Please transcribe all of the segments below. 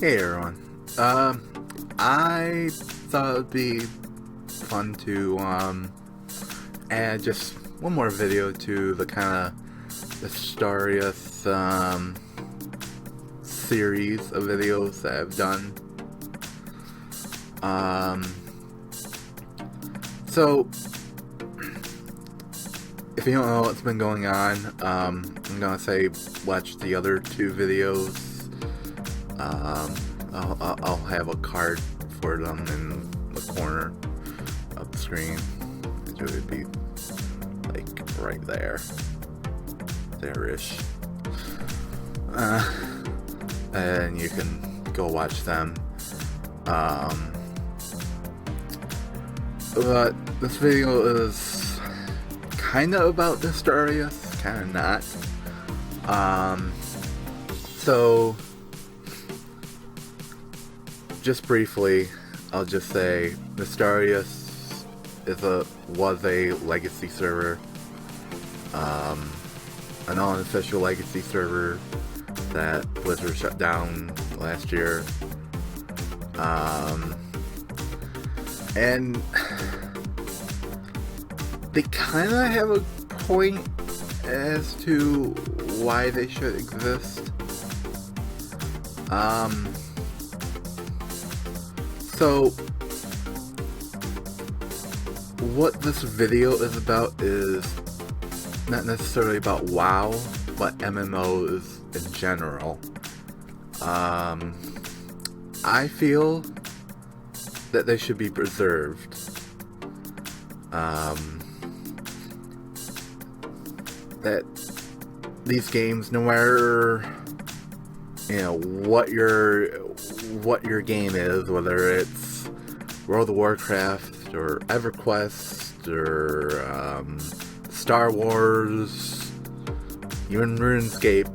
Hey everyone. I thought it'd be fun to add just one more video to the kind of the Starius series of videos that I've done. So if you don't know what's been going on, I'm gonna say watch the other two videos. I'll have a card for them in the corner of the screen. It would be like right there-ish. And you can go watch them. But this video is kind of about the Starius, kind of not. So just briefly, I'll just say the Starius was a legacy server, an unofficial legacy server that Blizzard shut down last year, and they kind of have a point as to why they should exist. So, what this video is about is not necessarily about WoW, but MMOs in general. I feel that they should be preserved. That these games, no matter what your game is, whether it's World of Warcraft or EverQuest or Star Wars, even RuneScape,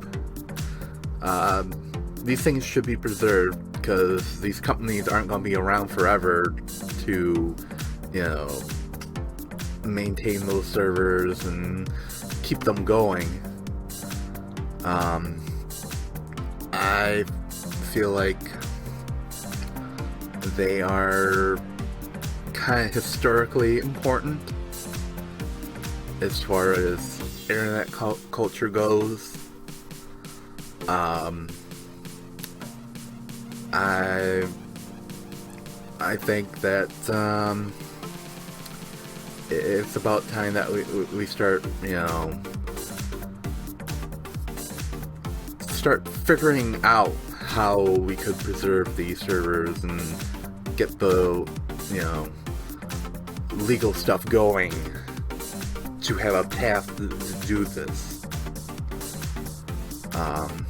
these things should be preserved because these companies aren't going to be around forever to, maintain those servers and keep them going. I feel like they are kind of historically important as far as internet culture goes. I think that it's about time that we start, start figuring out how we could preserve these servers and get the, legal stuff going to have a path to do this. I'm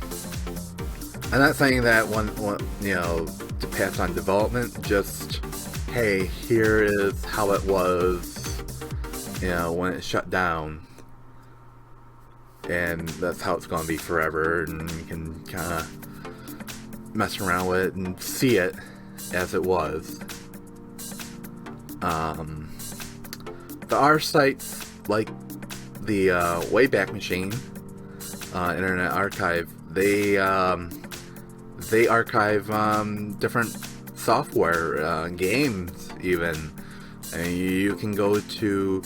not saying that one, to pass on development, just, hey, here is how it was, when it shut down. And that's how it's going to be forever, and you can kind of mess around with it and see it as it was. There are sites like the Wayback Machine, Internet Archive. They archive different software, games even, and you can go to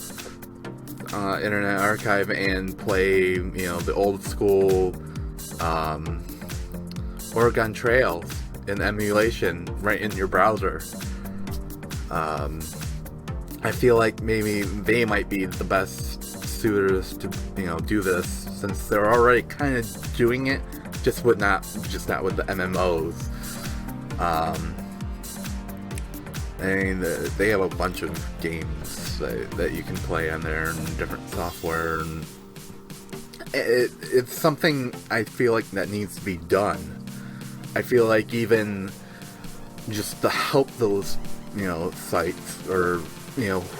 Internet Archive and play, the old school Oregon Trails in emulation right in your browser. I feel like maybe they might be the best suitors to, do this, since they're already kind of doing it, just not with the MMOs. They have a bunch of games that you can play on there and different software, and it's something I feel like that needs to be done. I feel like even just to help those, sites, or,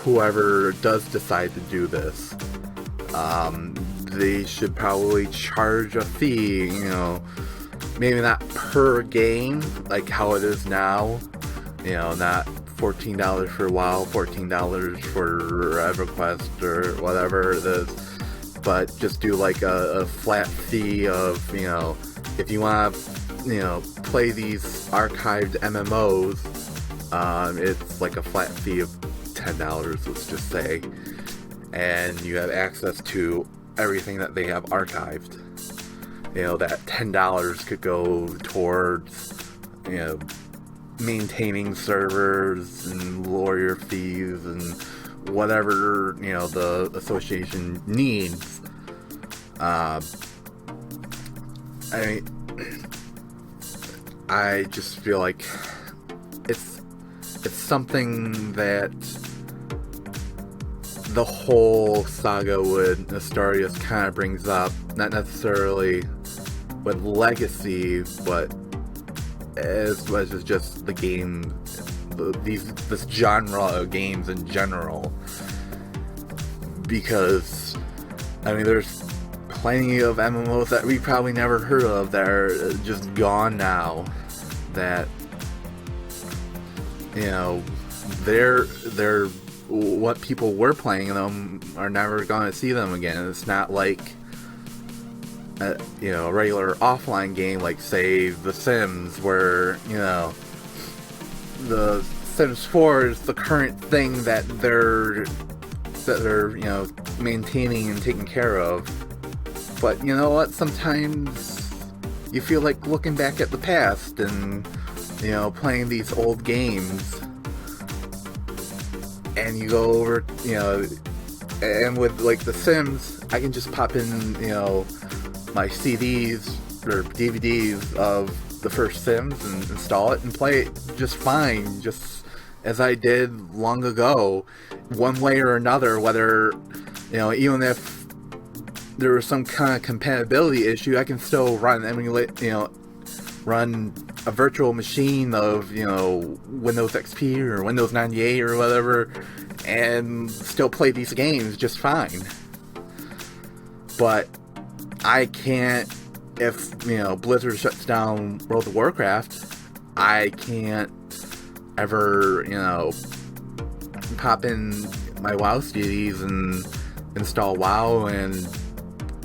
whoever does decide to do this, they should probably charge a fee, maybe not per game, like how it is now, not $14 for WoW, $14 for EverQuest, or whatever it is, but just do like a flat fee of, if you want to play these archived MMOs. It's like a flat fee of $10, let's just say, and you have access to everything that they have archived. That $10 could go towards, maintaining servers and lawyer fees and whatever, the association needs. I just feel like it's something that the whole saga with Astorius kind of brings up, not necessarily with Legacy, but as much as just the game, this genre of games in general. Because, there's plenty of MMOs that we probably never heard of that are just gone now. That, they're what people were playing them are never going to see them again. It's not like a regular offline game like, say, The Sims, where the Sims 4 is the current thing that they're maintaining and taking care of. But you know what? Sometimes you feel like looking back at the past and playing these old games. And you go over, and with like The Sims, I can just pop in, my CDs or DVDs of the first Sims and install it and play it just fine, just as I did long ago, one way or another. Whether, even if there was some kind of compatibility issue, I can still run a virtual machine of, Windows XP or Windows 98 or whatever, and still play these games just fine. But I can't, if, Blizzard shuts down World of Warcraft, I can't ever, pop in my WoW CDs and install WoW and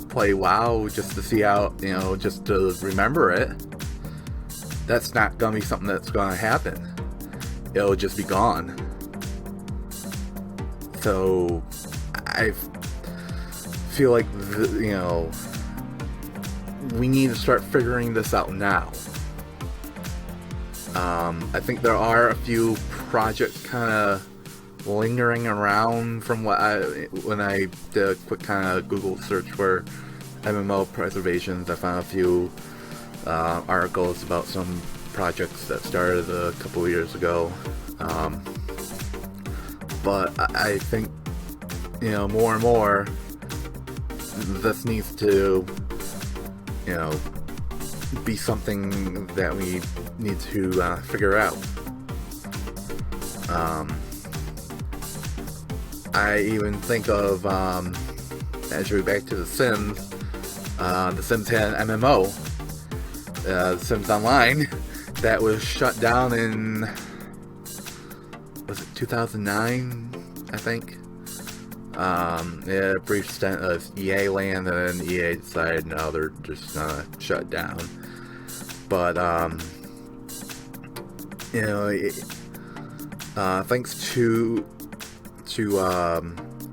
play WoW just to see how, just to remember it. That's not going to be something that's going to happen. It'll just be gone. So, I feel like, we need to start figuring this out now. I think there are a few projects kind of lingering around from when I did a quick kind of Google search for MMO preservations. I found a few articles about some projects that started a couple of years ago. But I think, more and more, this needs to, be something that we need to figure out. I even think of, as we back to The Sims, The Sims had an MMO, The Sims Online, that was shut down in, was it 2009, I think? A brief stint of EA land, and then EA decided no, they're just gonna shut down. But, thanks to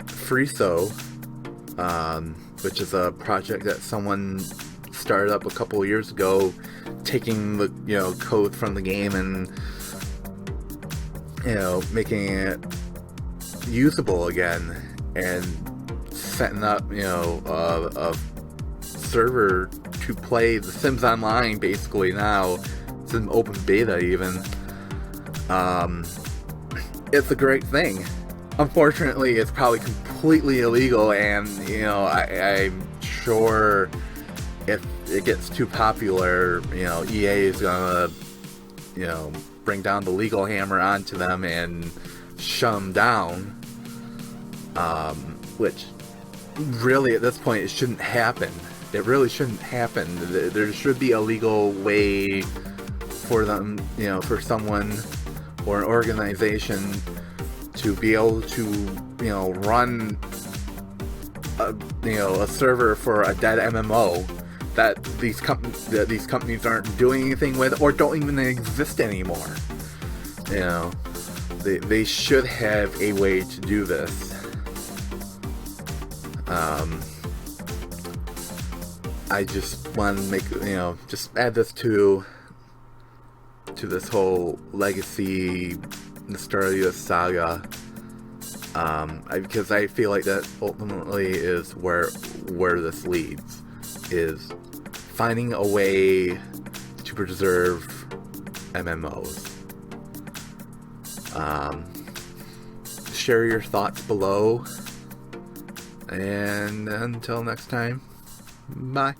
Friso, which is a project that someone started up a couple of years ago, taking the code from the game and making it usable again, and setting up a server to play The Sims Online. Basically now it's an open beta even. It's a great thing. Unfortunately, it's probably completely illegal, and I'm sure if it gets too popular, EA is gonna bring down the legal hammer onto them and shut them down. Which really at this point it shouldn't happen. It really shouldn't happen. There should be a legal way for them, for someone or an organization to be able to, run a server for a dead MMO that these companies aren't doing anything with, or don't even exist anymore. You know, they should have a way to do this. I just want to make, just add this to this whole legacy nostalgia saga, because I feel like that ultimately is where this leads, is finding a way to preserve MMOs. Share your thoughts below, and until next time, bye.